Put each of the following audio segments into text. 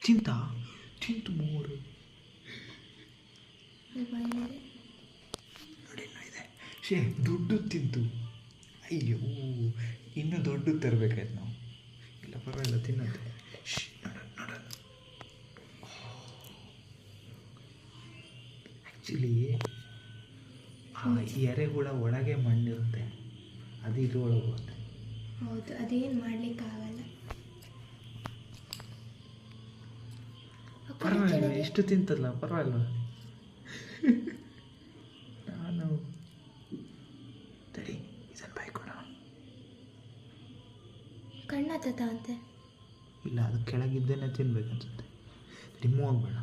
ತಿಂತ ತಿಂತು ಮೂರು ಬಾಯಿಲಿದೆ ನೋಡಿ ಇನ್ನೂ ಇದೆ. ಶೇ ದುಡ್ಡು ತಿಂತು. ಅಯ್ಯೋ ಇನ್ನೂ ದೊಡ್ಡದು ತರಬೇಕಾಯ್ತು ನಾವು. ಇಲ್ಲ ಪರವಾಗಿಲ್ಲ ತಿನ್ನತ್ತೆ. ನೋಡೋಣ ಆ್ಯಕ್ಚುಲಿ ಆ ಎರೆಹುಳ ಒಳಗೆ ಮಣ್ಣಿರುತ್ತೆ, ಅದು ಇದ್ರೊಳಗೆ ಹೋಗುತ್ತೆ. ಹೌದು, ಅದೇನು ಮಾಡಲಿಕ್ಕಾಗಲ್ಲ. ಪರವಾಗಿಲ್ಲ, ಎಷ್ಟು ತಿಂತಲ್ಲ ಪರವಾಗಿಲ್ಲ. ನಾನು ತಡಿ ಇದನ್ನು ಬಾಯ್ಕೊಡ. ಕಣ್ಣತ್ತ ಅಂತೆ. ಇಲ್ಲ, ಅದು ಕೆಳಗಿದ್ದೇನೆ ತಿನ್ಬೇಕನ್ಸುತ್ತೆ. ರಿಮೂವ್ ಆಗಬೇಡ.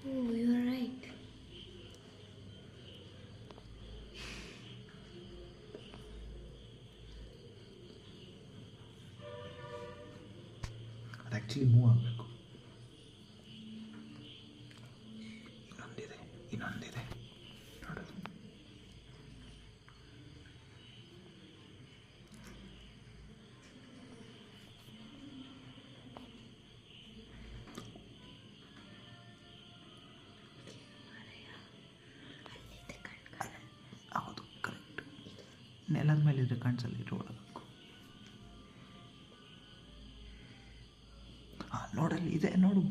Oh you are right. ಅದು ಆ್ಯಕ್ಚುಲಿ ಮೂವ್ ಆಗಬೇಕು. ಇನ್ನೊಂದಿದೆ ನೋಡೋದು. ಹೌದು, ಕರೆಕ್ಟ್. ನೆಲದ ಮೇಲೆ ಇದ್ರೆ ಕಾಣಿಸಲ್ಲ, ಇರೋ ಒಳಗೆ. ಹಾಂ, ನೋಡಲ್ಲಿ ಇದೆ ನೋಡು.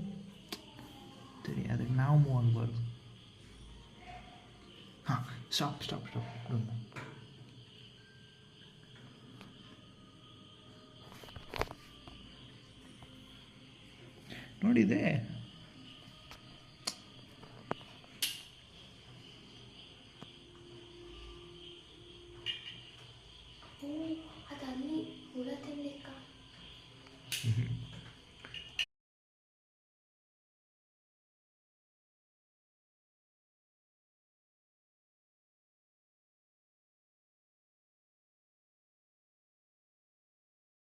ಸರಿ, ಅದಕ್ಕೆ ನಾವು ಮೂವ್ ಆಗಬಾರ್ದು. ಹಾಂ, ಸ್ಟಾಪ್. ನೋಡಿದೆ. ಅದು ಅಲ್ಲಿ ಹುಳ ತಿನ್ಲಿಕ್ಕ